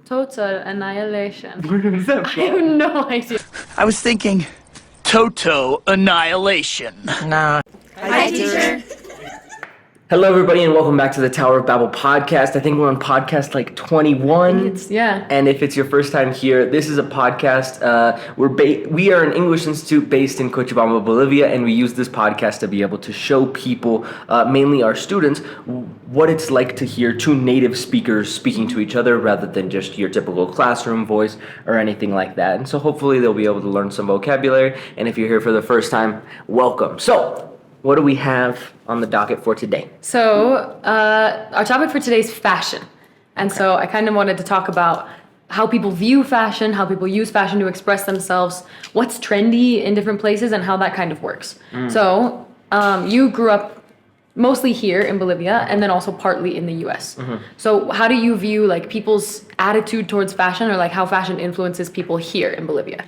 Total Annihilation. What is that I have no idea. I was thinking Toto Annihilation. Nah. Hi, teacher. Hello, everybody, and welcome back to the Tower of Babel podcast. I think we're on podcast like 21. Yeah. And if it's your first time here, this is a podcast. We are an English institute based in Cochabamba, Bolivia, and we use this podcast to be able to show people, mainly our students, what it's like to hear two native speakers speaking to each other rather than just your typical classroom voice or anything like that. And so hopefully they'll be able to learn some vocabulary. And if you're here for the first time, welcome. So, what do we have on the docket for today? So, our topic for today is fashion. And so I kind of wanted to talk about how people view fashion, how people use fashion to express themselves, what's trendy in different places, and how that kind of works. So, you grew up mostly here in Bolivia and then also partly in the US. So how do you view like people's attitude towards fashion, or like how fashion influences people here in Bolivia?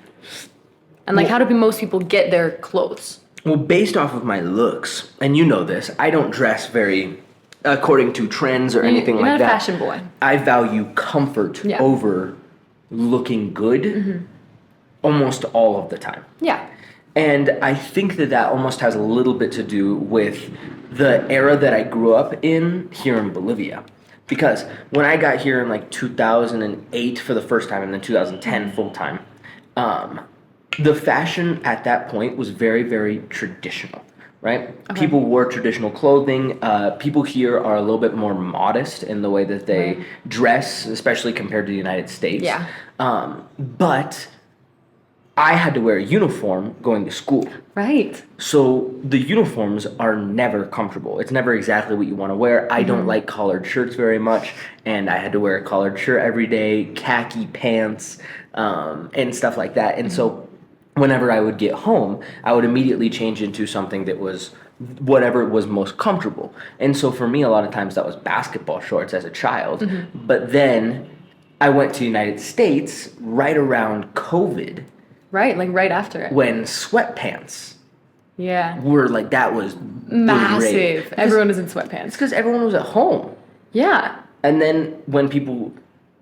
And like how do most people get their clothes? Well, based off of my looks, and you know this, I don't dress very according to trends or anything You're like not a that. fashion boy. I value comfort over looking good almost all of the time. Yeah. And I think that that almost has a little bit to do with the era that I grew up in here in Bolivia. Because when I got here in like 2008 for the first time and then 2010 full time, the fashion at that point was very, very traditional, right? Okay. People wore traditional clothing. People here are a little bit more modest in the way that they dress, especially compared to the United States. Yeah. But I had to wear a uniform going to school. Right. So the uniforms are never comfortable. It's never exactly what you want to wear. I don't like collared shirts very much, and I had to wear a collared shirt every day, khaki pants, and stuff like that. And so whenever I would get home, I would immediately change into something that was whatever was most comfortable. And so for me, a lot of times that was basketball shorts as a child. But then I went to the United States right around COVID. Right, like right after it. When sweatpants were like, that was massive. Everyone was in sweatpants. It's because everyone was at home. Yeah. And then when people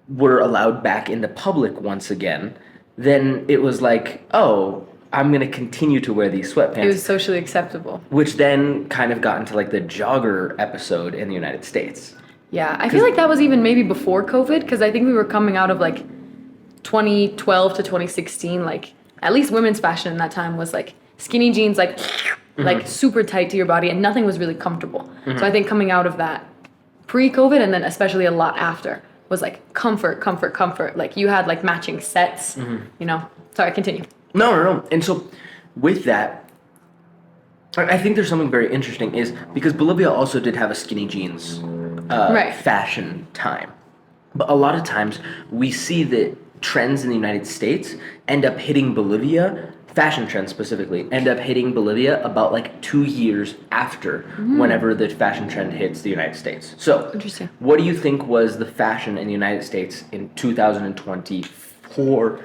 were allowed back into public once again, then it was like, oh, I'm going to continue to wear these sweatpants. It was socially acceptable. Which then kind of got into like the jogger episode in the United States. Yeah, I feel like that was even maybe before COVID, because I think we were coming out of like 2012 to 2016, like at least women's fashion in that time was like skinny jeans, like super tight to your body, and nothing was really comfortable. So I think coming out of that pre-COVID, and then especially a lot after, was like comfort. Like you had like matching sets, you know. Sorry, continue. No. And so with that, I think there's something very interesting is because Bolivia also did have a skinny jeans fashion time. But a lot of times we see that trends in the United States end up hitting Bolivia, fashion trends specifically, end up hitting Bolivia about like 2 years after whenever the fashion trend hits the United States. So, interesting. What do you think was the fashion in the United States in 2024?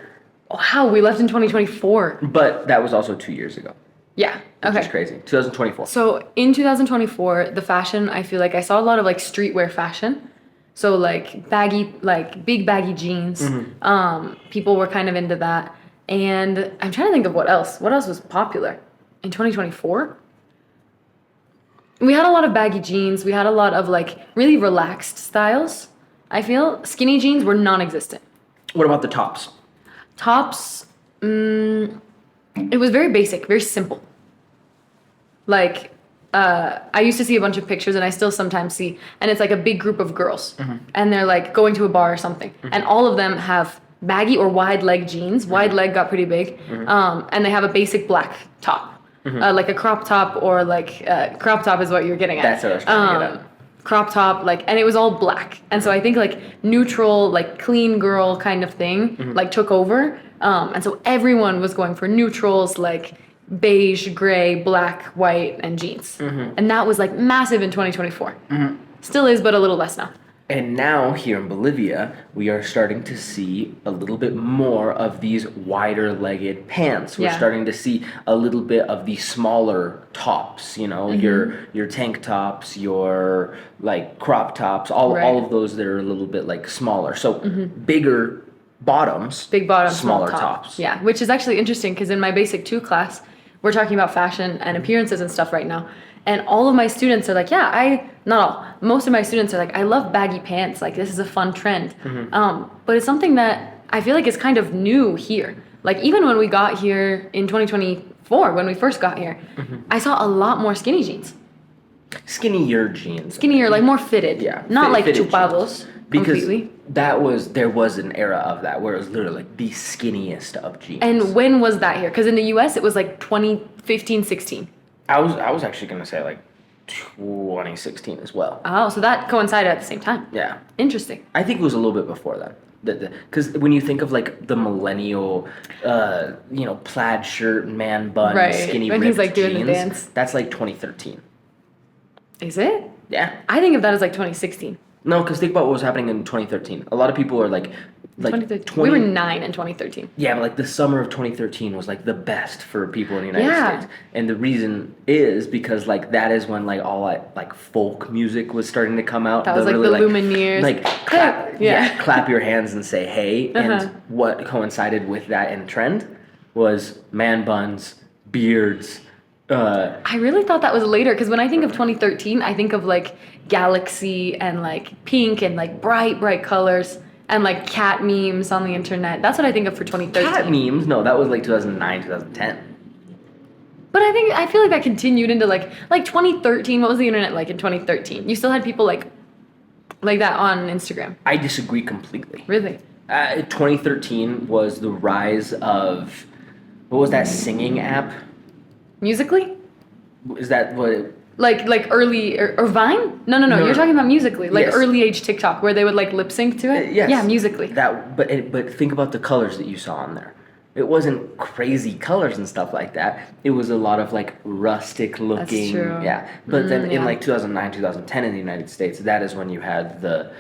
Wow, we left in 2024. But that was also 2 years ago. Yeah, okay. Which is crazy. 2024. So in 2024, the fashion, I feel like I saw a lot of like streetwear fashion. So like baggy, like big baggy jeans. People were kind of into that. And I'm trying to think of what else. What else was popular in 2024? We had a lot of baggy jeans. We had a lot of like really relaxed styles. I feel skinny jeans were non-existent. What about the tops? Tops, it was very basic, very simple. Like, I used to see a bunch of pictures, and I still sometimes see, and it's like a big group of girls, and they're like going to a bar or something, and all of them have baggy or wide leg jeans. Wide leg got pretty big, and they have a basic black top, like a crop top, or like crop top is what you're getting at. That's what I was trying to get at. Crop top, like, and it was all black, and so I think like neutral, like clean girl kind of thing, like took over, and so everyone was going for neutrals, like beige, gray, black, white, and jeans, and that was like massive in 2024. Still is, but a little less now. And now here in Bolivia, we are starting to see a little bit more of these wider legged pants. We're Yeah. starting to see a little bit of the smaller tops, you know, your tank tops, your like crop tops, all Right. of those that are a little bit like smaller. So bigger bottoms, Big bottom, smaller small top. tops. Yeah, which is actually interesting because in my basic 2 class, we're talking about fashion and appearances and stuff right now. And all of my students are like, yeah, not all, most of my students are like, I love baggy pants. Like, this is a fun trend. But it's something that I feel like is kind of new here. Like, even when we got here in 2024, when we first got here, I saw a lot more skinny jeans. Skinnier jeans. Skinnier, like more fitted. Yeah, Not like fitted chupados Because completely. there was an era of that where it was literally like the skinniest of jeans. And when was that here? Because in the US, it was like 2015, 16. I was actually gonna say like 2016 as well. Oh, so that coincided at the same time. Yeah, Interesting. I think it was a little bit before that. Because when you think of like the millennial, plaid shirt, man bun, Right, skinny when ripped he's, like, doing the jeans, dance. that's like 2013. Is it? Yeah. I think of that as like 2016. No, because think about what was happening in 2013. A lot of people are like 2013. We were 9 in 2013. Yeah, but like the summer of 2013 was like the best for people in the United Yeah. States. And the reason is because like that is when like all like folk music was starting to come out. That was like the Lumineers. Like clap, Yeah. clap your hands and say hey. Uh-huh. And what coincided with that in trend was man buns, beards. I really thought that was later because when I think of 2013, I think of like galaxy and like pink and like bright colors and like cat memes on the internet. That's what I think of for 2013. Cat memes? No, that was like 2009, 2010. But I feel like that continued into like 2013. What was the internet like in 2013? You still had people like that on Instagram. I disagree completely. Really? 2013 was the rise of, what was that singing app? Musically? Is that what it, Like early or Vine? No. No, You're no. talking about Musically, like Yes. early age TikTok where they would like lip sync to it. yes. Yeah, Musically. But think about the colors that you saw on there. It wasn't crazy colors and stuff like that. It was a lot of like rustic looking. true. Yeah. But then in yeah. like 2009, 2010 in the United States, that is when you had the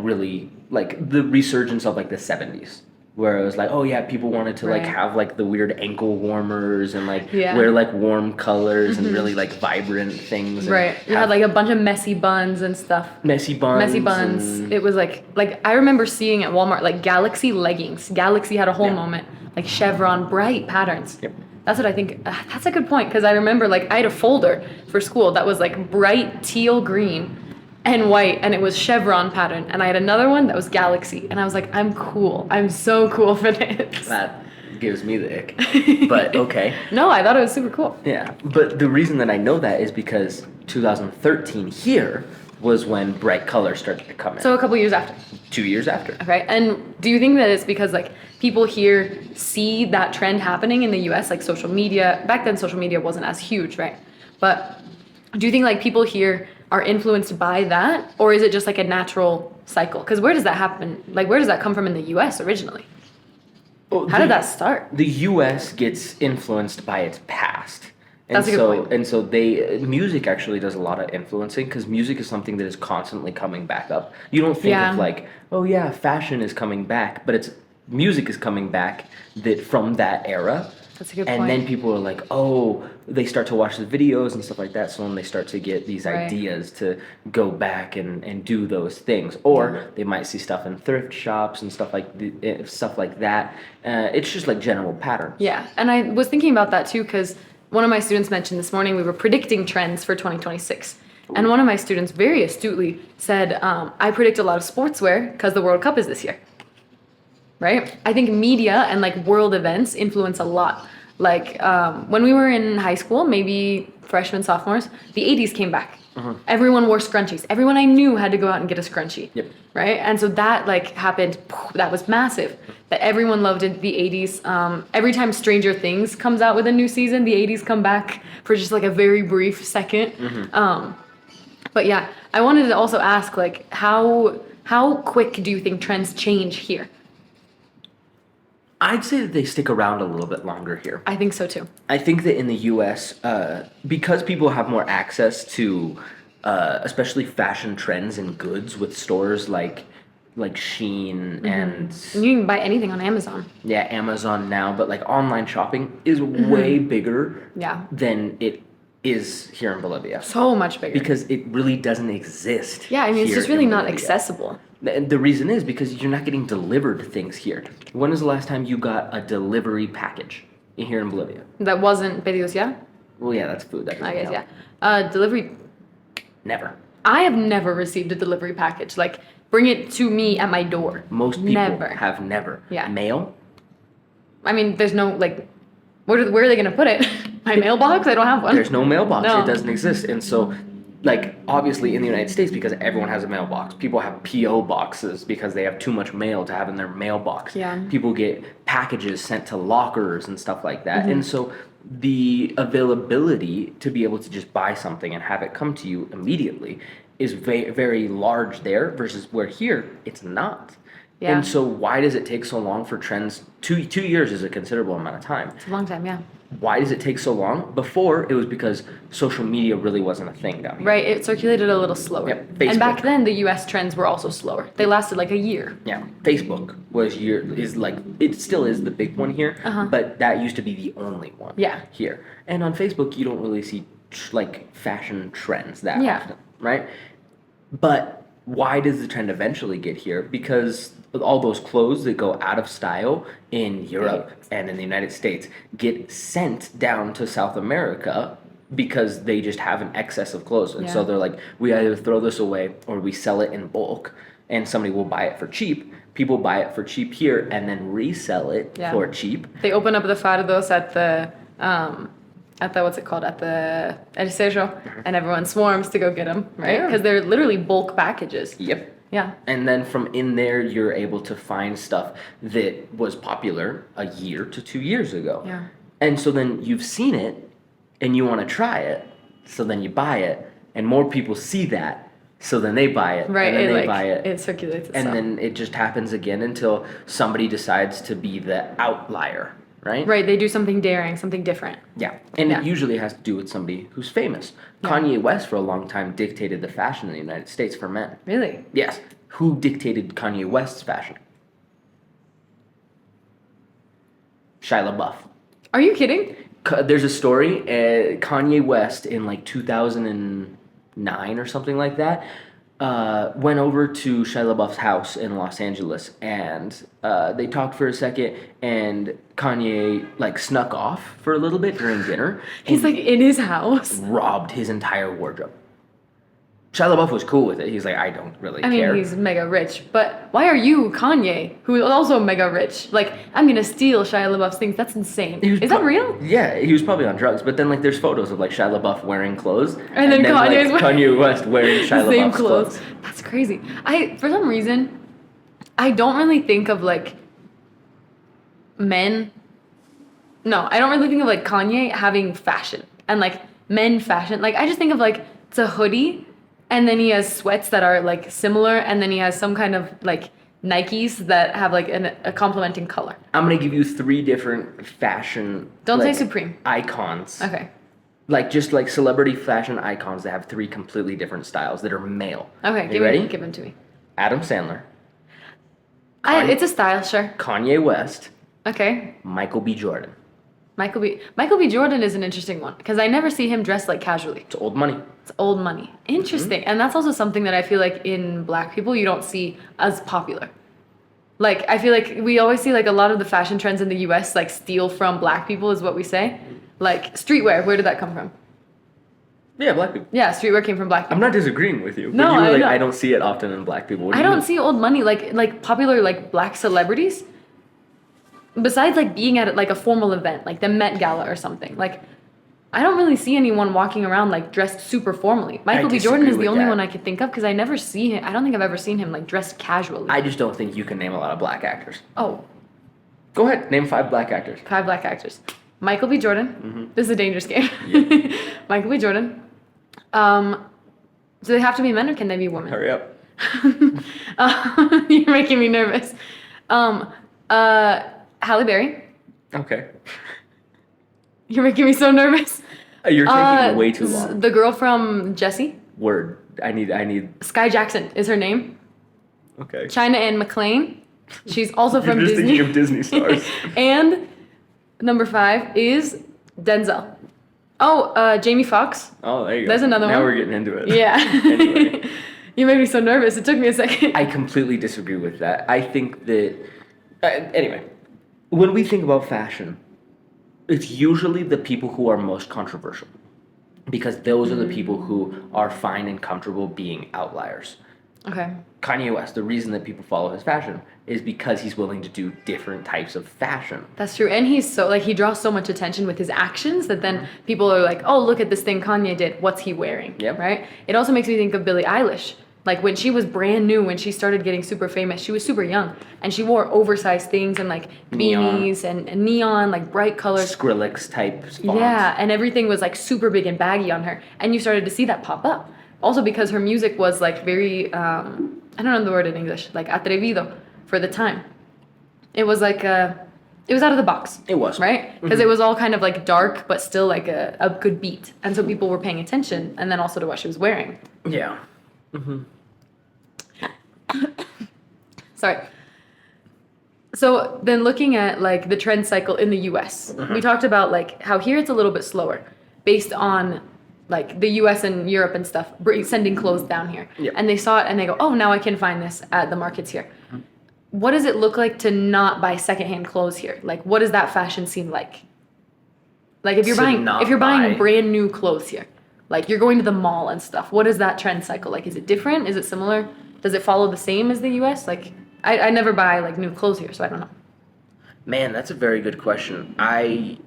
really like the resurgence of like the 70s. Where it was like, oh yeah, people wanted to like Right. have like the weird ankle warmers and like Yeah. wear like warm colors and really like vibrant things. and Right. You had have like a bunch of messy buns and stuff. messy buns. Messy buns. and- It was like I remember seeing at Walmart like Galaxy leggings. Galaxy had a whole Yeah. moment, like chevron, bright patterns. Yep. That's what I think. That's a good point because I remember like I had a folder for school that was like bright teal green and white, and it was chevron pattern. And I had another one that was Galaxy, and I was like, I'm cool. I'm so cool for this. That gives me the ick. But okay. No, I thought it was super cool. Yeah. But the reason that I know that is because 2013 here was when bright colors started to come in. So a couple years after. 2 years after. Okay, and do you think that it's because like people here see that trend happening in the US, like social media? Back then, social media wasn't as huge, right? But do you think like people here are influenced by that, or is it just like a natural cycle? Because where does that happen? Like, where does that come from in the US originally? Well, How did that start? The U.S. gets influenced by its past. And That's a good so, point. And so music actually does a lot of influencing because music is something that is constantly coming back up. You don't think Yeah. of like, oh yeah, fashion is coming back, but music is coming back from that era. That's a good And point. then people are like, oh, they start to watch the videos and stuff like that. So then they start to get these Right. ideas to go back and do those things. Or they might see stuff in thrift shops and stuff like that. It's just like general patterns. Yeah, and I was thinking about that too because one of my students mentioned this morning we were predicting trends for 2026. And one of my students very astutely said, I predict a lot of sportswear because the World Cup is this year. Right? I think media and like world events influence a lot. Like when we were in high school, maybe freshmen, sophomores, the 80s came back. Everyone wore scrunchies. Everyone I knew had to go out and get a scrunchie. Yep. Right? And so that like happened. That was massive. That everyone loved it, the 80s. Every time Stranger Things comes out with a new season, the 80s come back for just like a very brief second. But yeah, I wanted to also ask like how quick do you think trends change here? I'd say that they stick around a little bit longer here. I think so too. I think that in the U.S., because people have more access to especially fashion trends and goods with stores like Shein and You can buy anything on Amazon. yeah, Amazon now, but like online shopping is way bigger Yeah. than it is here in Bolivia. So much bigger. Because it really doesn't exist. Yeah, I mean, it's here just really in not Bolivia. accessible. And the reason is because you're not getting delivered things here. When was the last time you got a delivery package here in Bolivia? That wasn't pedidos, yeah? Well, yeah, that's food. That I doesn't guess, count. yeah. Delivery. Never. I have never received a delivery package. Like, bring it to me at my door. Most people Never. have never. Yeah. Mail? I mean, there's no, like, where are they going to put it? My mailbox? I don't have one. There's no mailbox. No. It doesn't exist. And so, like, obviously in the United States, because everyone has a mailbox, people have P.O. boxes because they have too much mail to have in their mailbox. Yeah. People get packages sent to lockers and stuff like that. Mm-hmm. And so the availability to be able to just buy something and have it come to you immediately is very, very large there versus where here it's not. Yeah. And so why does it take so long for trends? 2 years is a considerable amount of time. It's a long time, yeah. Why does it take so long? Before, it was because social media really wasn't a thing down here. Right, it circulated a little slower. Yep, And Facebook. back then, the US trends were also slower. They lasted like a year. Yeah, Facebook it still is the big one here, but that used to be the only one Uh-huh. Yeah. here. And on Facebook, you don't really see fashion trends that Yeah. often, right? But why does the trend eventually get here? Because all those clothes that go out of style in Europe and in the United States get sent down to South America because they just have an excess of clothes. And so Yeah. they're like, we either throw this away or we sell it in bulk and somebody will buy it for cheap. People buy it for cheap here and then resell it Yeah. for cheap. They open up the fardos at the what's it called, at the El Cerro, and everyone swarms to go get them, right? Yeah. Because they're literally bulk packages. Yep. Yeah. And then from in there, you're able to find stuff that was popular a year to 2 years ago. Yeah. And so then you've seen it and you want to try it. So then you buy it and more people see that. So then they buy it. Right. And then It, they like, buy it. it circulates itself. And then it just happens again until somebody decides to be the outlier, right? Right, they do something daring, something different. Yeah. And Yeah. it usually has to do with somebody who's famous. Yeah. Kanye West for a long time dictated the fashion in the United States for men. Really? Yes. Who dictated Kanye West's fashion? Shia LaBeouf. Are you kidding? There's a story, Kanye West in like 2009 or something like that, went over to Shia LaBeouf's house in Los Angeles and they talked for a second and Kanye like snuck off for a little bit during dinner. He's and like in his house. robbed his entire wardrobe. Shia LaBeouf was cool with it. He's like, I don't really I mean, care. he's mega rich, but why are you, Kanye, who is also mega rich? Like, I'm gonna steal Shia LaBeouf's things. That's insane. He was Is that real? Yeah, he was probably on drugs. But then like there's photos of like Shia LaBeouf wearing clothes, And then Kanye's like, wearing Kanye West wearing Shia The same LaBeouf's clothes. clothes. That's crazy. For some reason, I don't really think of like men. No, I don't really think of like Kanye having fashion and like men fashion. Like, I just think of like it's a hoodie and then he has sweats that are like similar and then he has some kind of like Nikes that have like a complementing color. I'm gonna give you 3 different fashion. Don't say like, Supreme. icons. Okay. Like just like celebrity fashion icons that have 3 completely different styles that are male. Okay, You ready? give them to me. Adam Sandler, It's a style, sure. Kanye West, Okay. Michael B. Jordan. Michael B. Jordan is an interesting one because I never see him dressed like casually. It's old money. It's old money. Interesting. And that's also something that I feel like in black people you don't see as popular. Like, I feel like we always see like a lot of the fashion trends in the US like steal from black people is what we say. Like streetwear, where did that come from? Yeah, black people. Yeah, streetwear came from black people. I'm not disagreeing with you. But No, you were I like, know. I don't see it often in black people. What do I you don't mean? see old money like popular like black celebrities. Besides like being at like a formal event, like the Met Gala or something. Like I don't really see anyone walking around like dressed super formally. Michael B. Jordan disagree is the with only that. one I could think of because I never see him. I don't think I've ever seen him like dressed casually. I just don't think you can name a lot of black actors. Oh, Go ahead, name 5 black actors. 5 black actors. Michael B. Jordan. This is a dangerous game. Michael B. Jordan. Do they have to be men or can they be women? Hurry up. You're making me nervous. Halle Berry. Okay. You're making me so nervous. You're taking way too long. The girl from Jessie. Word. I need. Sky Jackson is her name. Okay. China Anne McClain. She's also from You're just Disney. thinking of Disney stars. And number 5 is Denzel. Oh, Jamie Foxx. Oh, there you go. There's another now one. we're getting into it. Yeah. Anyway. You made me so nervous. It took me a second. I completely disagree with that. I think that. Anyway, when we think about fashion, it's usually the people who are most controversial, because those are the people who are fine and comfortable being outliers. Okay. Kanye West, the reason that people follow his fashion is because he's willing to do different types of fashion. That's true. And he's so, like, he draws so much attention with his actions that then people are like, oh, look at this thing Kanye did. What's he wearing? Yep. Right? It also makes me think of Billie Eilish. Like, when she was brand new, when she started getting super famous, she was super young. And she wore oversized things and, like, beanies and neon, like, bright colors. Skrillex type fonts. Yeah, and everything was, like, super big and baggy on her. And you started to see that pop up. Also because her music was, like, very, I don't know the word in English, like, atrevido for the time. It was, like, it was out of the box. It was. Right? Because it was all kind of, like, dark, but still, like, a good beat. And so people were paying attention, and then also to what she was wearing. Yeah. Sorry. So then looking at, like, the trend cycle in the US, we talked about, like, how here it's a little bit slower based on, like, the US and Europe and stuff sending clothes down here. Yep. And they saw it and they go, oh, now I can find this at the markets here. What does it look like to not buy secondhand clothes here? Like, what does that fashion scene like? Like, if you're buying brand new clothes here, like, you're going to the mall and stuff, what is that trend cycle like? Is it different? Is it similar? Does it follow the same as the US? Like, I never buy, like, new clothes here, so I don't know. Man, that's a very good question. I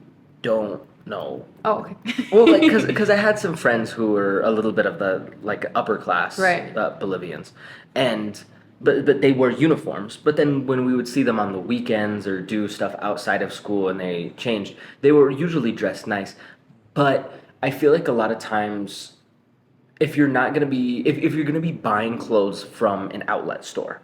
don't know. Oh, okay. Well, like, because I had some friends who were a little bit of the, like, upper class Right. Bolivians, and but they wore uniforms. But then when we would see them on the weekends or do stuff outside of school and they changed, they were usually dressed nice. But I feel like a lot of times, if you're not gonna be if you're gonna be buying clothes from an outlet store,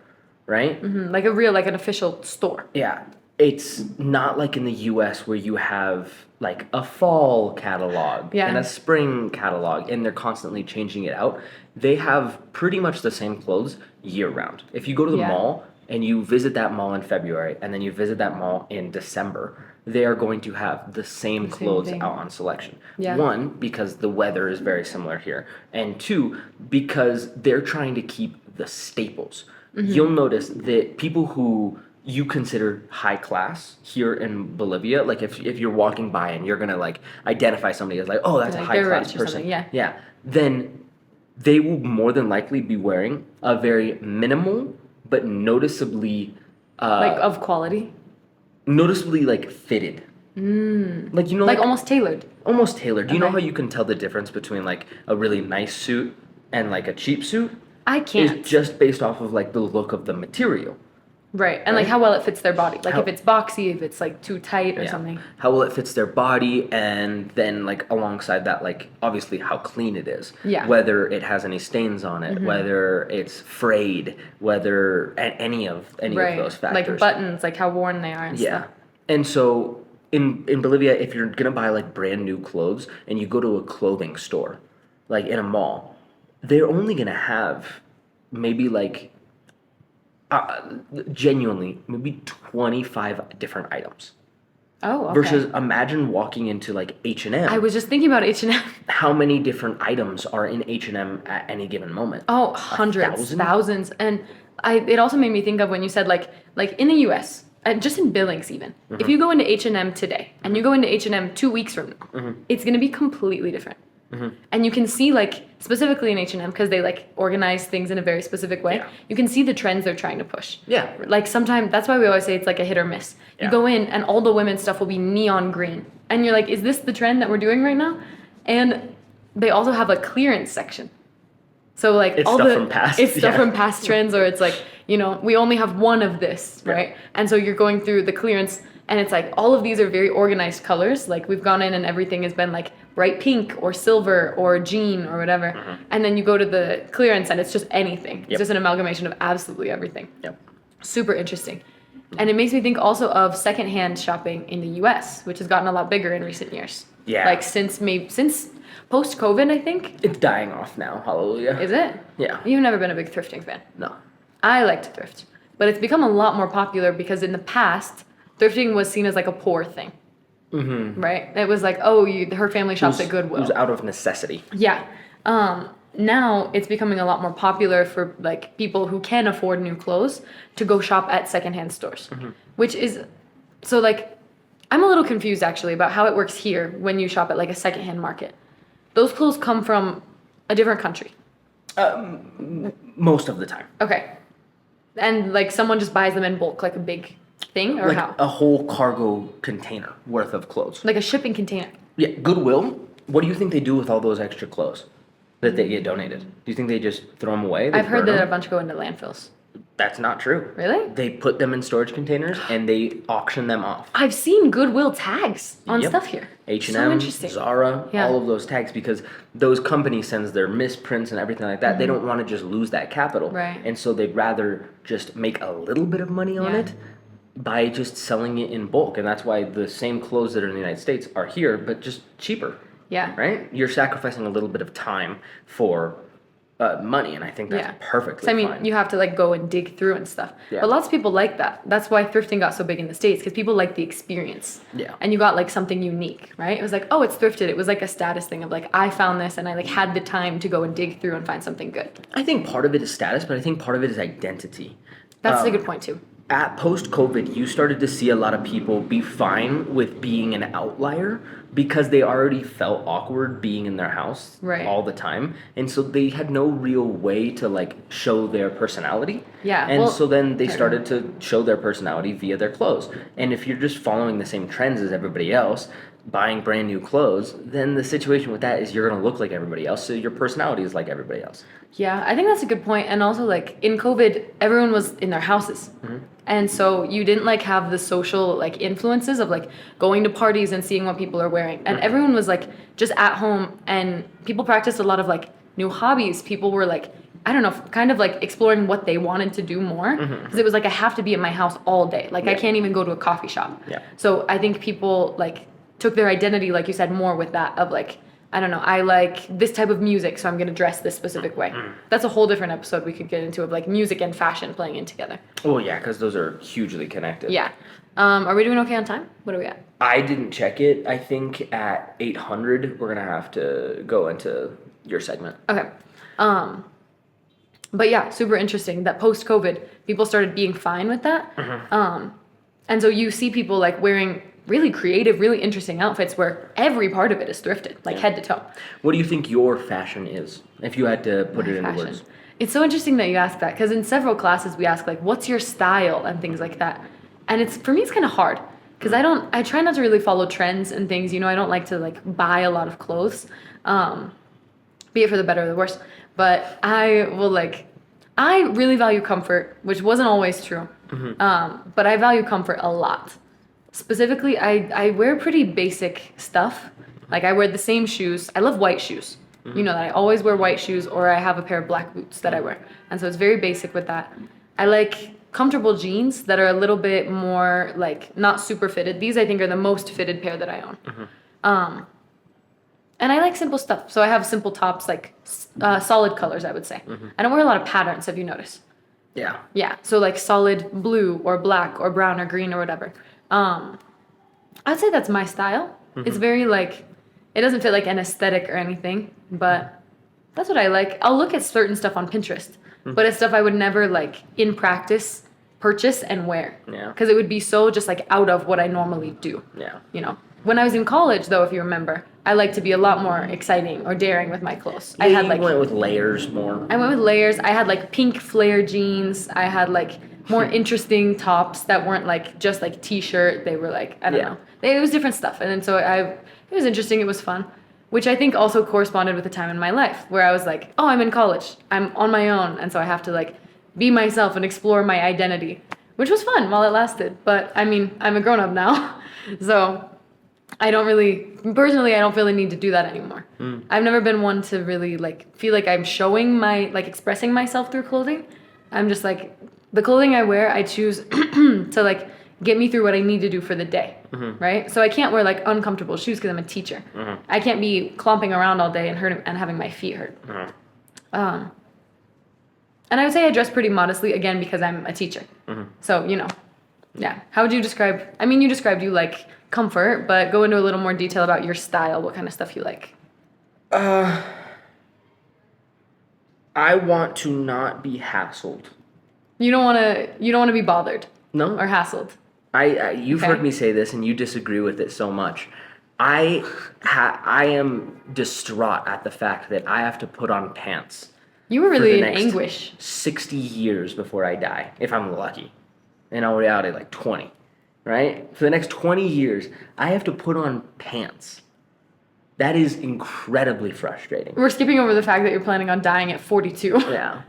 right? Like a real, like, an official store. Yeah. It's not like in the US where you have, like, a fall catalog Yeah. and a spring catalog and they're constantly changing it out. They have pretty much the same clothes year round. If you go to the Yeah. mall and you visit that mall in February and then you visit that mall in December, they are going to have the same clothes thing. out on selection. Yeah. One, because the weather is very similar here. And two, because they're trying to keep the staples. You'll notice that people who you consider high class here in Bolivia, like if you're walking by and you're gonna, like, identify somebody as, like, oh, that's a Like, high they're class rich or person, something, yeah. yeah, then they will more than likely be wearing a very minimal but noticeably Like, of quality. like fitted, like, you know, Like, almost tailored. almost tailored. Do you know Okay. how you can tell the difference between, like, a really nice suit and, like, a cheap suit? I can't. Is just based off of, like, the look of the material. Right. And, like, Right? how well it fits their body. Like, How- if it's boxy, if it's, like, too tight or Yeah. something. How well it fits their body, and then, like, alongside that, like, obviously how clean it is. Yeah. Whether it has any stains on it, whether it's frayed, whether any of Right. those factors. Like, buttons, like, how worn they are and Yeah. stuff. And so in Bolivia, if you're gonna buy, like, brand new clothes and you go to a clothing store, like in a mall, they're only gonna have maybe, like, genuinely maybe 25 different items. Oh, okay. Versus imagine walking into, like, H&M. I was just thinking about H&M. How many different items are in H&M at any given moment? Oh, hundreds, 1,000? thousands. And it also made me think of when you said, like in the US, just in Billings even, if you go into H&M today and you go into H&M 2 weeks from now, it's going to be completely different. And you can see, like, specifically in H&M, because they, like, organize things in a very specific way, Yeah. you can see the trends they're trying to push. Yeah. Like, sometimes, that's why we always say it's like a hit or miss. You Yeah. go in and all the women's stuff will be neon green. And you're like, is this the trend that we're doing right now? And they also have a clearance section. So, like, It's all stuff the from past- it's stuff yeah. from past trends, or it's like, you know, we only have one of this, Yeah. right? And so you're going through the clearance, and it's like all of these are very organized colors. Like, we've gone in and everything has been like bright pink or silver or jean or whatever. And then you go to the clearance and it's just anything. It's Yep. just an amalgamation of absolutely everything. Yep. Super interesting. And it makes me think also of secondhand shopping in the US, which has gotten a lot bigger in recent years. Yeah. Like, since Post-COVID, I think. It's dying off now. Hallelujah. Is it? Yeah. You've never been a big thrifting fan. No. I like to thrift. But it's become a lot more popular because in the past, thrifting was seen as like a poor thing. Mm-hmm. Right? It was like, oh, her family shops at Goodwill. It was out of necessity. Yeah. Now it's becoming a lot more popular for like people who can afford new clothes to go shop at secondhand stores, which is so like I'm a little confused actually about how it works here when you shop at like a secondhand market. Those clothes come from a different country. Most of the time. Okay. And like someone just buys them in bulk, like a big thing, or Like how? a whole cargo container worth of clothes. Like a shipping container. Yeah, Goodwill. What do you think they do with all those extra clothes that they get donated? Do you think they just throw them away? They I've heard burn that a them? bunch go into landfills. That's not true. Really? They put them in storage containers and they auction them off. I've seen Goodwill tags on Yep. stuff here. H&M, So interesting. Zara, Yeah. all of those tags, because those companies sends their misprints and everything like that. They don't want to just lose that capital. Right. And so they'd rather just make a little bit of money on Yeah. it by just selling it in bulk. And that's why the same clothes that are in the United States are here, but just cheaper. Yeah. Right? You're sacrificing a little bit of time for money, and I think that's Yeah. perfectly So, I mean, fine. you have to like go and dig through and stuff. Yeah. But lots of people like that. That's why thrifting got so big in the States, because people like the experience. Yeah. And you got like something unique, right? It was like, oh, it's thrifted. It was like a status thing of like, I found this and I like had the time to go and dig through and find something good. I think part of it is status, but I think part of it is identity. That's a good point too. At post-COVID, you started to see a lot of people be fine with being an outlier because they already felt awkward being in their house Right. all the time. And so they had no real way to like show their personality. Yeah, And well, so then they fair started to show their personality via their clothes. And if you're just following the same trends as everybody else, buying brand new clothes, then the situation with that is you're going to look like everybody else. So your personality is like everybody else. Yeah, I think that's a good point. And also, like in COVID, everyone was in their houses, and so you didn't like have the social like influences of like going to parties and seeing what people are wearing. And everyone was like just at home, and people practiced a lot of like new hobbies. People were like, I don't know, kind of like exploring what they wanted to do more, because it was like I have to be at my house all day. Like I can't even go to a coffee shop. Yeah. So I think people like took their identity, like you said, more with that of like, I don't know, I like this type of music, so I'm going to dress this specific way. That's a whole different episode we could get into of like music and fashion playing in together. Oh, yeah, because those are hugely connected. Yeah. Are we doing okay on time? What are we at? I didn't check it. I think at 800, we're going to have to go into your segment. Okay. But yeah, super interesting that post-COVID, people started being fine with that. And so you see people like wearing really creative, really interesting outfits where every part of it is thrifted, like head to toe. What do you think your fashion is, if you had to put it into Fashion. words? It's so interesting that you ask that, because in several classes we ask like, what's your style and things like that. And it's, for me, it's kind of hard, because I try not to really follow trends and things, you know, I don't like to like buy a lot of clothes, be it for the better or the worse, but I really value comfort, which wasn't always true, but I value comfort a lot. Specifically, I wear pretty basic stuff. Like I wear the same shoes. I love white shoes. You know that I always wear white shoes, or I have a pair of black boots that I wear. And so it's very basic with that. I like comfortable jeans that are a little bit more like not super fitted. These I think are the most fitted pair that I own. And I like simple stuff. So I have simple tops, like solid colors, I would say. I don't wear a lot of patterns, have you noticed? Yeah. Yeah, so like solid blue or black or brown or green or whatever. I'd say that's my style. It's very like, it doesn't fit like an aesthetic or anything, but that's what I like. I'll look at certain stuff on Pinterest, but it's stuff I would never like in practice purchase and wear. Yeah. Because it would be so just like out of what I normally do. Yeah. You know, when I was in college though, if you remember, I like to be a lot more exciting or daring with my clothes. I had like, went with layers more. I went with layers. I had like pink flare jeans. I had like more interesting tops that weren't like just like t-shirt. They were like, I don't know. It was different stuff. And then so it was interesting. It was fun, which I think also corresponded with the time in my life where I was like, oh, I'm in college. I'm on my own. And so I have to like be myself and explore my identity, which was fun while it lasted. But I mean, I'm a grown up now. So I don't really need to do that anymore. I've never been one to really like feel like I'm showing like expressing myself through clothing. I'm just like, the clothing I wear, I choose to like get me through what I need to do for the day, right? So I can't wear like uncomfortable shoes because I'm a teacher. I can't be clomping around all day and having my feet hurt. And I would say I dress pretty modestly, again, because I'm a teacher. So, yeah. How would you describe, I mean, you described you like comfort, but go into a little more detail about your style, what kind of stuff you like. I want to not be hassled. You don't want to be bothered. No. Or hassled. You've heard me say this, and you disagree with it so much. I am distraught at the fact that I have to put on pants. You were really in anguish. 60 years before I die, if I'm lucky. In all reality, like 20, right? For the next 20 years, I have to put on pants. That is incredibly frustrating. We're skipping over the fact that you're planning on dying at 42. Yeah.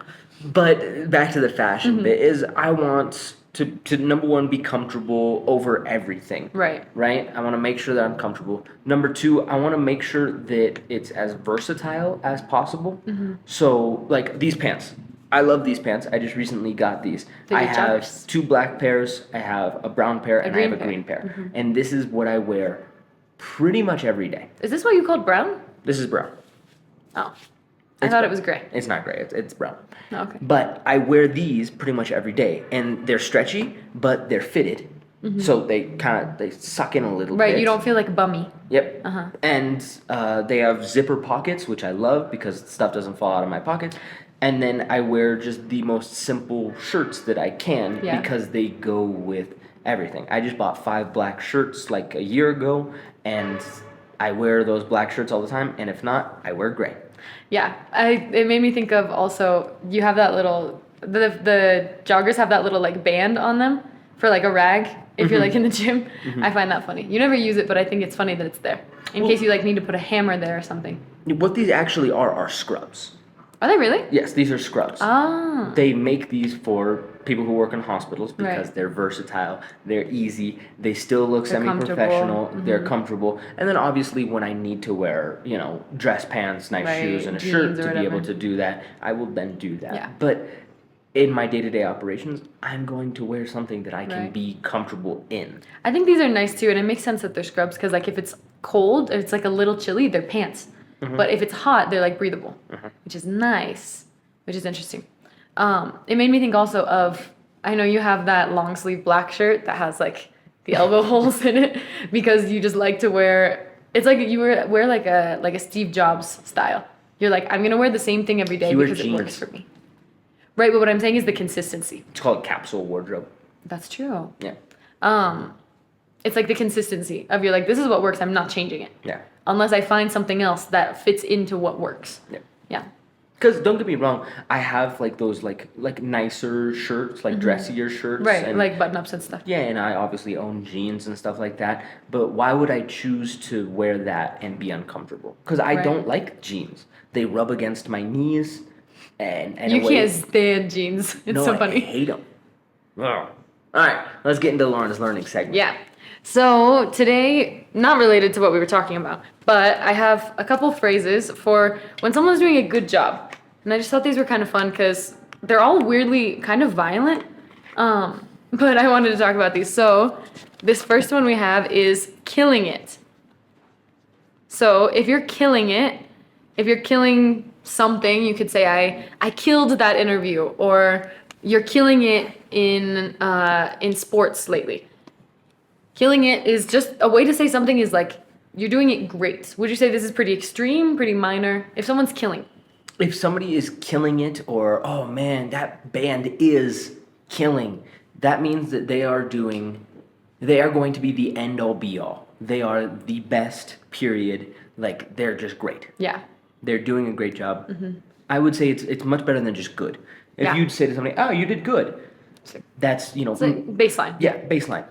But back to the fashion bit is I want to number one, be comfortable over everything. Right. Right? I want to make sure that I'm comfortable. Number two, I want to make sure that it's as versatile as possible. So, like these pants. I love these pants. I just recently got these. I have joggers. 2 black pairs, I have a brown pair, and I have a green pair. And this is what I wear pretty much every day. Is this what you called brown? This is brown. Oh. I thought it was gray. It's not gray. It's brown. Oh, okay. But I wear these pretty much every day, and they're stretchy, but they're fitted, so they suck in a little bit. Right. You don't feel like bummy. Yep. And they have zipper pockets, which I love because stuff doesn't fall out of my pockets. And then I wear just the most simple shirts that I can because they go with everything. I just bought 5 black shirts like a year ago, and I wear those black shirts all the time. And if not, I wear gray. Yeah, it made me think of also, you have that little, the joggers have that little like band on them for like a rag if you're like in the gym. I find that funny. You never use it, but I think it's funny that it's there in case you like need to put a hammer there or something. What these actually are scrubs. Are they really? Yes, these are scrubs. Ah. They make these for people who work in hospitals because they're versatile, they're easy, they still look semi-professional, they're comfortable. And then obviously when I need to wear, dress pants, nice shoes, and a shirt to be able to do that, I will then do that. Yeah. But in my day-to-day operations, I'm going to wear something that I can be comfortable in. I think these are nice too, and it makes sense that they're scrubs because like if it's cold, if it's like a little chilly, they're pants. But if it's hot, they're like breathable, which is nice, which is interesting. It made me think also of, I know you have that long sleeve black shirt that has like the elbow holes in it because you just like to wear, it's like you wear like a Steve Jobs style. You're like, I'm going to wear the same thing every day because it works for me. Right, but what I'm saying is the consistency. It's called capsule wardrobe. That's true. Yeah. It's like the consistency of you're like, this is what works, I'm not changing it. Yeah. Unless I find something else that fits into what works. Yeah. Yeah. Because don't get me wrong, I have like those like nicer shirts, like dressier shirts. Right, and, like button-ups and stuff. Yeah, and I obviously own jeans and stuff like that. But why would I choose to wear that and be uncomfortable? Because I don't like jeans. They rub against my knees, and you can't stand jeans. It's so funny. I hate them. All right, let's get into Lauren's learning segment. Yeah. So today, not related to what we were talking about, but I have a couple phrases for when someone's doing a good job. And I just thought these were kind of fun because they're all weirdly kind of violent. But I wanted to talk about these. So this first one we have is killing it. So if you're killing it, if you're killing something, you could say, I killed that interview, or you're killing it in sports lately. Killing it is just a way to say something is like, you're doing it great. Would you say this is pretty extreme, pretty minor? If someone's killing. If somebody is killing it, or, oh man, that band is killing, that means that they are going to be the end all be all. They are the best, period. Like, they're just great. Yeah. They're doing a great job. I would say it's much better than just good. If you'd say to somebody, oh, you did good, that's, It's like baseline. Yeah, baseline.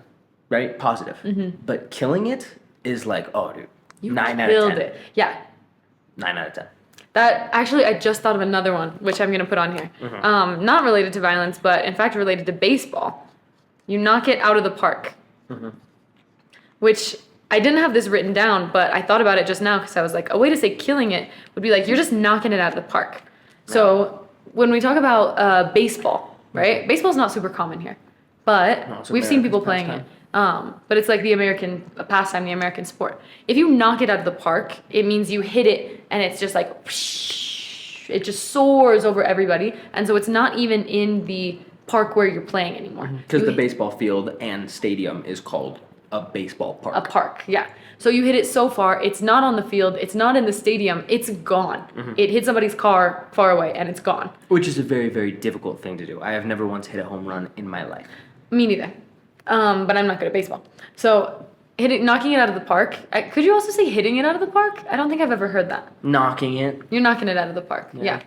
Right? Positive. But killing it is like, oh, dude. You 9 out of 10. killed it. Yeah. 9 out of 10. That, actually, I just thought of another one, which I'm going to put on here. Not related to violence, but in fact related to baseball. You knock it out of the park. Which, I didn't have this written down, but I thought about it just now because I was like, a way to say killing it would be like, you're just knocking it out of the park. Right. So, when we talk about baseball, right? Baseball's not super common here. but No, it's we've seen people America's playing it. But it's like the American pastime, the American sport. If you knock it out of the park, it means you hit it and it's just like, it just soars over everybody. And so it's not even in the park where you're playing anymore. Because the baseball field and stadium is called a baseball park. A park, yeah. So you hit it so far, it's not on the field, it's not in the stadium, it's gone. It hit somebody's car far away and it's gone. Which is a very, very difficult thing to do. I have never once hit a home run in my life. Me neither. But I'm not good at baseball. So knocking it out of the park. Could you also say hitting it out of the park? I don't think I've ever heard that. Knocking it. You're knocking it out of the park. Yeah.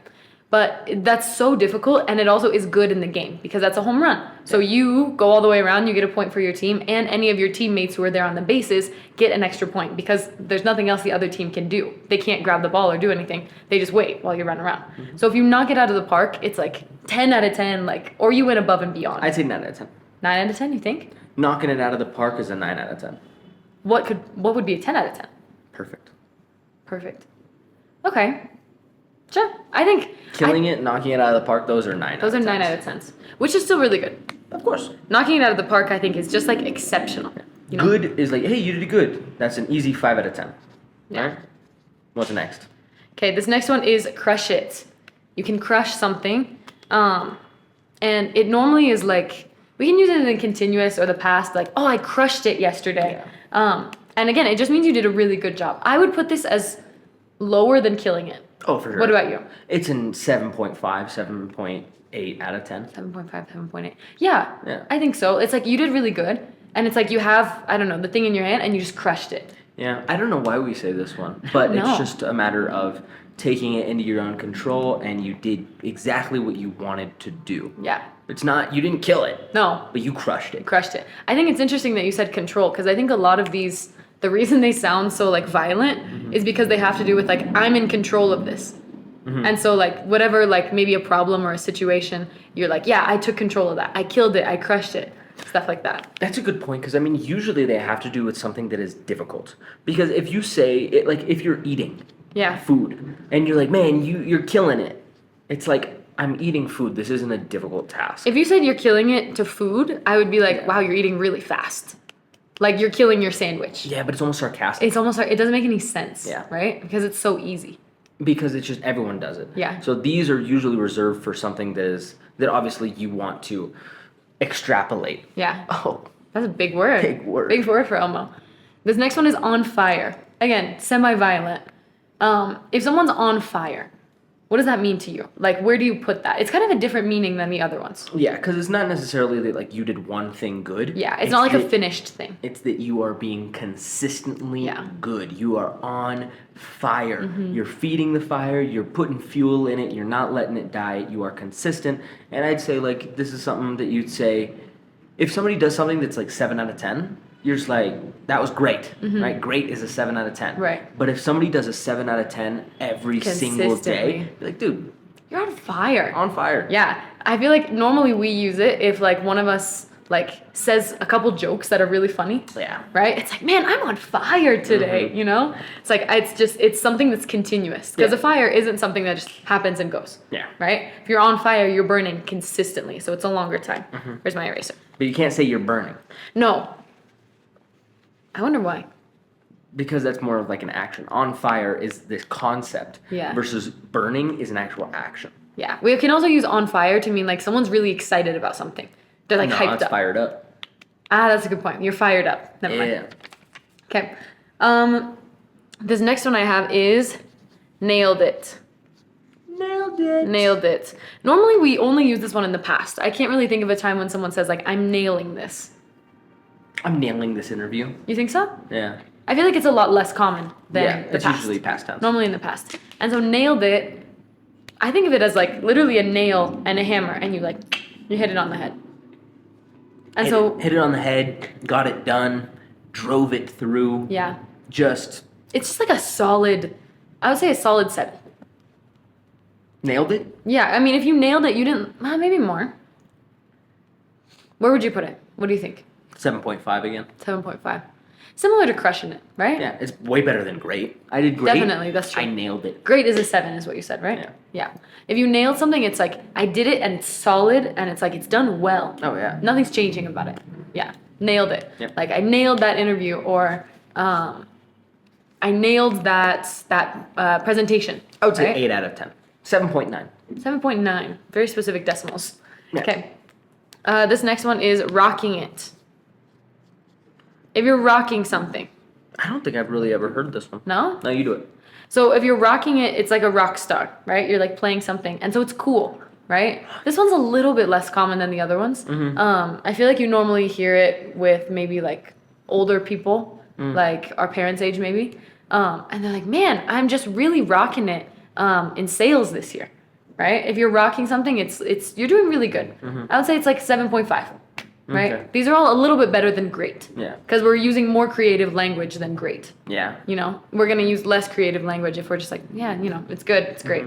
But that's so difficult, and it also is good in the game because that's a home run. So you go all the way around, you get a point for your team, and any of your teammates who are there on the bases get an extra point because there's nothing else the other team can do. They can't grab the ball or do anything. They just wait while you run around. So if you knock it out of the park, it's like 10 out of 10, like, or you went above and beyond. I'd say 9 out of 10. 9 out of 10, you think? Knocking it out of the park is a 9 out of 10. What would be a 10 out of 10? Perfect. Okay. Sure. I think Killing it, knocking it out of the park, those are 9 those out are of 10. 9 out of 10s, which is still really good. Of course. Knocking it out of the park, I think, is just like exceptional. You know? Good is like, hey, you did good. That's an easy 5 out of 10. Yeah. Right? What's next? Okay, this next one is crush it. You can crush something, and it normally is like, we can use it in the continuous or the past, like, oh, I crushed it yesterday. And again, it just means you did a really good job. I would put this as lower than killing it. Oh, for sure. What about you? It's in 7.5, 7.8 out of 10. 7.5, 7.8. Yeah, Yeah. I think so. It's like you did really good, and it's like you have, I don't know, the thing in your hand, and you just crushed it. Yeah, I don't know why we say this one, but No. it's just a matter of taking it into your own control, and you did exactly what you wanted to do. Yeah. It's not, you didn't kill it, No, but you crushed it. crushed it. I think it's interesting that you said control, because I think a lot of these, the reason they sound so like violent is because they have to do with like, I'm in control of this. And so like whatever, like maybe a problem or a situation, you're like, yeah, I took control of that. I killed it. I crushed it. Stuff like that. That's a good point, because I mean, usually they have to do with something that is difficult. Because if you say, it, like, if you're eating Yeah. food, and you're like, man, you're killing it, it's like, I'm eating food. This isn't a difficult task. If you said you're killing it to food, I would be like, wow, you're eating really fast. Like you're killing your sandwich. Yeah, but it's almost sarcastic. It's almost like, it doesn't make any sense. Yeah. Right? Because it's so easy. Because it's just, everyone does it. Yeah. So these are usually reserved for something that obviously you want to extrapolate. Yeah. Oh, That's a big word. Big word. Big word for Elmo. This next one is on fire. Again, semi-violent. If someone's on fire, what does that mean to you? Like, where do you put that? It's kind of a different meaning than the other ones. yeah, because it's not necessarily that, like, you did one thing good. Yeah, it's not like a that- finished thing. It's that you are being consistently Yeah. good. You are on fire. You're feeding the fire. You're putting fuel in it. You're not letting it die. You are consistent. And I'd say, like, this is something that you'd say, if somebody does something that's like 7 out of 10, you're just like, that was great, right? Great is a 7 out of 10. Right. But if somebody does a 7 out of 10 every single day, Consistently. you're like, dude, You're on fire. on fire. Yeah. I feel like normally we use it if like one of us like says a couple jokes that are really funny. Yeah. Right? It's like, man, I'm on fire today, you know? It's like it's something that's continuous. Because Yeah. a fire isn't something that just happens and goes. Yeah. Right? If you're on fire, you're burning consistently. So it's a longer time. Where's my eraser? But you can't say you're burning, No. I wonder why. because that's more of like an action. On fire is this concept Yeah. versus burning is an actual action. Yeah. We can also use on fire to mean like someone's really excited about something. They're like No, hyped it's up. fired up. Ah, that's a good point. You're fired up. Never mind. Yeah. Okay. This next one I have is nailed it. Nailed it. Nailed it. Normally we only use this one in the past. I can't really think of a time when someone says like, I'm nailing this. I'm nailing this interview. You think so? Yeah. I feel like it's a lot less common than Yeah, the it's past. usually past tense. Normally in the past. And so nailed it, I think of it as like literally a nail and a hammer and you hit it on the head. And Hit it on the head, got it done, drove it through. yeah. Just It's just like a solid, I would say a solid 7. nailed it. Yeah, I mean, if you nailed it, you didn't, maybe more. Where would you put it? What do you think? 7.5 again. 7.5. Similar to crushing it, right? Yeah, it's way better than great. I did great. Definitely, that's true. I nailed it. Great is a 7 is what you said, right? Yeah. If you nailed something, it's like, I did it and it's solid and it's like, it's done well. Oh, yeah. Nothing's changing about it. Yeah. Nailed it. Yep. Like, I nailed that interview, or I nailed that presentation. I would say right? 8 out of 10. 7.9. 7.9. Very specific decimals. Yeah. Okay. This next one is rocking it. If you're rocking something. I don't think I've really ever heard this one. No? No, you do it. So if you're rocking it, it's like a rock star, right? You're like playing something. And so it's cool, right? This one's a little bit less common than the other ones. I feel like you normally hear it with maybe like older people, like our parents' age maybe. And they're like, man, I'm just really rocking it in sales this year, right? If you're rocking something, it's you're doing really good. I would say it's like 7.5, right? Okay. These are all a little bit better than great. Yeah. Because we're using more creative language than great. Yeah. You know, we're going to use less creative language if we're just like, yeah, you know, it's good, it's great.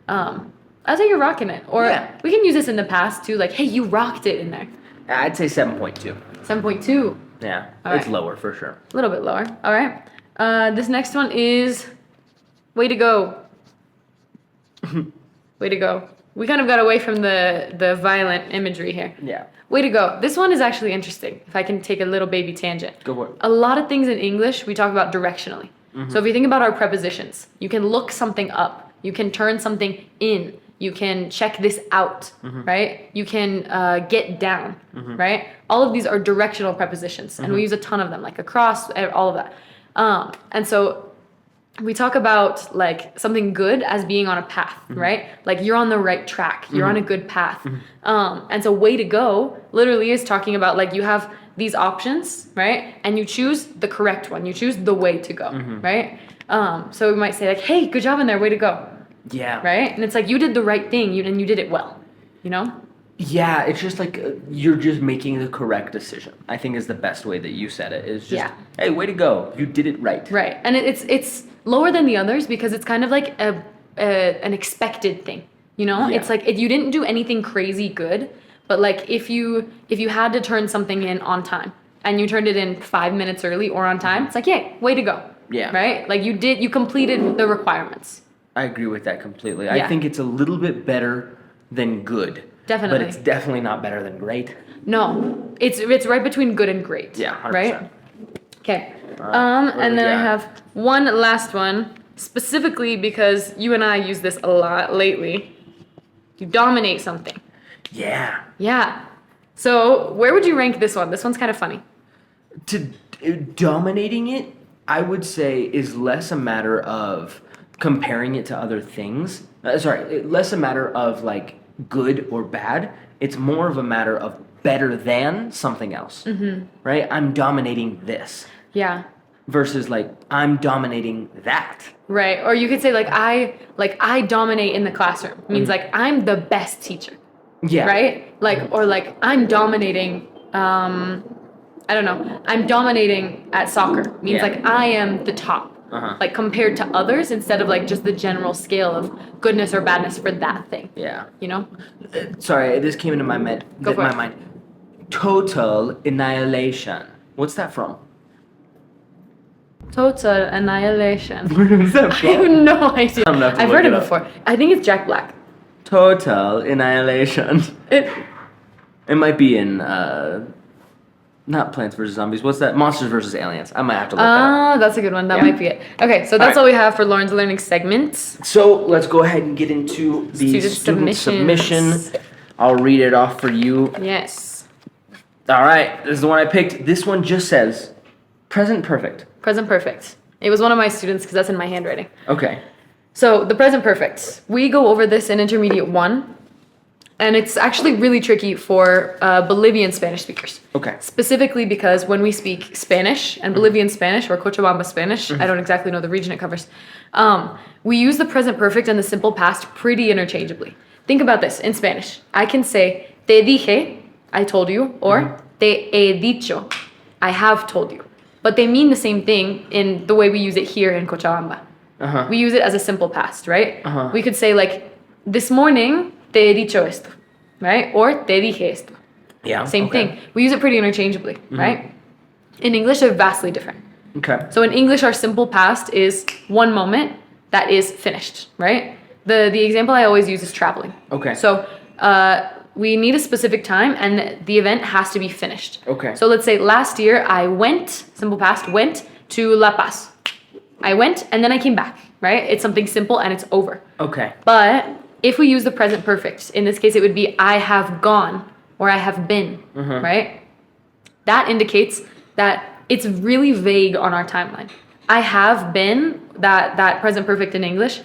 I'd say you're rocking it. Or Yeah. we can use this in the past too, like, hey, you rocked it in there. I'd say 7.2. 7.2, Yeah. All It's right. lower for sure. a little bit lower. All right. This next one is way to go. Way to go. We kind of got away from the violent imagery here. Yeah. Way to go. This one is actually interesting, if I can take a little baby tangent. Go for it. A lot of things in English we talk about directionally. So if you think about our prepositions, you can look something up, you can turn something in, you can check this out, right? You can get down, right? All of these are directional prepositions, and we use a ton of them, like across, all of that. And so we talk about like something good as being on a path, right? Like you're on the right track, you're on a good path. And so way to go literally is talking about like you have these options, right? And you choose the correct one, you choose the way to go, right? So we might say like, hey, good job in there, way to go, Yeah. right? And it's like you did the right thing, and you did it well, you know? Yeah, it's just like you're just making the correct decision. I think is the best way that you said it. Is just, Yeah. hey, way to go, you did it right. Right, and it's lower than the others because it's kind of like an expected thing, you know. Yeah. It's like if you didn't do anything crazy good, but like if you had to turn something in on time and you turned it in 5 minutes early or on time, it's like, yay, way to go. Yeah. Right, like you completed the requirements. I agree with that completely. Yeah. I think it's a little bit better than good. Definitely. But it's definitely not better than great. No, it's right between good and great. Yeah, 100%. Right. Okay. what And do then we I got? have one last one, specifically because you and I use this a lot lately. You dominate something. Yeah. Yeah. So where would you rank this one? This one's kind of funny. Dominating it, I would say, is less a matter of comparing it to other things. Less a matter of like good or bad. It's more of a matter of better than something else. Right? I'm dominating this Yeah. versus like I'm dominating that. Right. Or you could say like I dominate in the classroom. It means like I'm the best teacher. Yeah. Right? Like or like I'm dominating I don't know. I'm dominating at soccer. Means Yeah. like I am the top. Like compared to others instead of like just the general scale of goodness or badness for that thing. Yeah. You know? Sorry, this came into my Go for it. mind. Total Annihilation. What's that from? Total Annihilation. Where's that I have no idea. I'm gonna have to I've look heard it it up. before. I think it's Jack Black. Total Annihilation. It might be in not Plants vs Zombies. What's that? Monsters vs Aliens. I might have to look that up. Ah, that's a good one. That Yeah. might be it. Okay, so that's All all right. we have for Lauren's learning segments. So let's go ahead and get into the student submission. I'll read it off for you. Yes. All right, this is the one I picked. This one just says present perfect. Present perfect. It was one of my students because that's in my handwriting. Okay. So the present perfect. We go over this in intermediate 1. And it's actually really tricky for Bolivian Spanish speakers. Okay. Specifically because when we speak Spanish and Bolivian Spanish or Cochabamba Spanish, I don't exactly know the region it covers, we use the present perfect and the simple past pretty interchangeably. Think about this in Spanish. I can say, te dije, I told you, or te he dicho, I have told you. But they mean the same thing in the way we use it here in Cochabamba. Uh-huh. We use it as a simple past, right? Uh-huh. We could say like, this morning te he dicho esto, right? Or te dije esto. Yeah. Same okay. thing. We use it pretty interchangeably, right? In English, they're vastly different. Okay. So in English, our simple past is one moment that is finished, right? The example I always use is traveling. Okay. So we need a specific time and the event has to be finished. Okay. So let's say last year I went, simple past, went to La Paz. I went and then I came back, right? It's something simple and it's over. Okay. But if we use the present perfect, in this case it would be I have gone or I have been, right? That indicates that it's really vague on our timeline. I have been, that present perfect in English,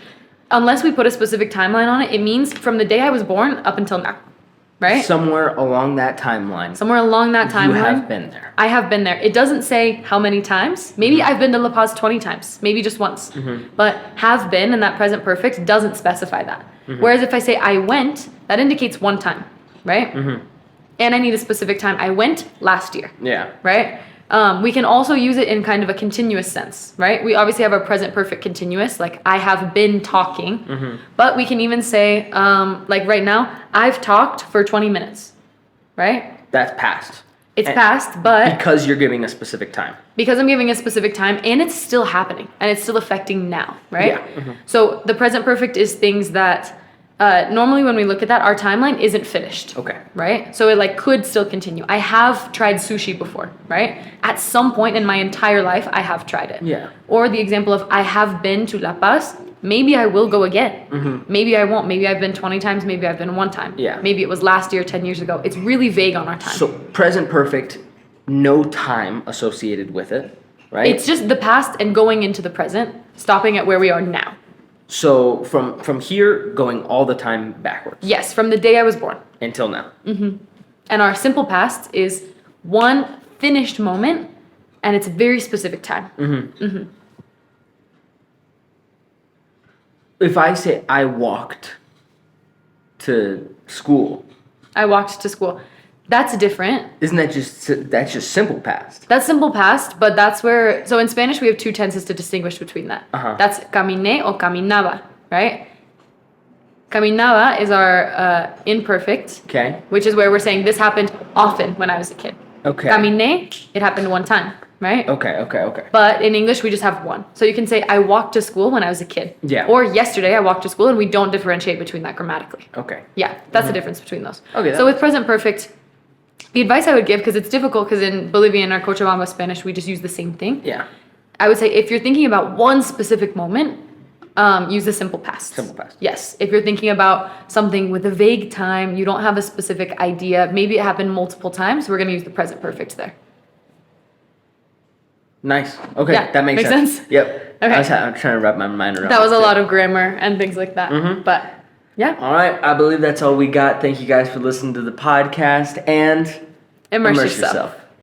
unless we put a specific timeline on it, it means from the day I was born up until now, right? Somewhere along that timeline. Somewhere along that timeline. You have been there. I have been there. It doesn't say how many times. Maybe I've been to La Paz 20 times, maybe just once. But have been in that present perfect doesn't specify that. Whereas if I say I went, that indicates one time, right? And I need a specific time. I went last year. Yeah. Right? We can also use it in kind of a continuous sense, right? We obviously have our present perfect continuous, like I have been talking, but we can even say, like right now, I've talked for 20 minutes, right? That's past. It's past, but Because you're giving a specific time. because I'm giving a specific time and it's still happening and it's still affecting now, right? Yeah. So the present perfect is things that normally when we look at that, our timeline isn't finished. Okay. Right? So it like could still continue. I have tried sushi before, right? At some point in my entire life, I have tried it. Yeah. Or the example of I have been to La Paz. Maybe I will go again. Maybe I won't. Maybe I've been 20 times. Maybe I've been one time. Yeah. Maybe it was last year, 10 years ago. It's really vague on our time. So present perfect, no time associated with it, right? It's just the past and going into the present, stopping at where we are now. So from here going all the time backwards Yes, from the day I was born. until now. And our simple past is one finished moment, and it's a very specific time. If I say I walked to school, I walked to school. That's different. isn't that that's just simple past? That's simple past, but that's where, so in Spanish we have two tenses to distinguish between that. That's caminé or caminaba, right? Caminaba is our imperfect, Okay. which is where we're saying this happened often when I was a kid. Okay. Caminé, it happened one time, right? Okay. But in English, we just have one. So you can say, I walked to school when I was a kid. Yeah. Or yesterday, I walked to school, and we don't differentiate between that grammatically. Okay. Yeah, that's the difference between those. Okay, So with present perfect, the advice I would give, because it's difficult, because in Bolivian or Cochabamba Spanish, we just use the same thing. Yeah. I would say if you're thinking about one specific moment, use the simple past. Simple past. Yes. If you're thinking about something with a vague time, you don't have a specific idea, maybe it happened multiple times, we're going to use the present perfect there. Nice. Okay, Yeah, that makes makes sense. sense? Yep. Okay. I'm trying to wrap my mind around That was it, a too. lot of grammar and things like that. But yeah, All right, I believe that's all we got. Thank you guys for listening to the podcast and immerse yourself.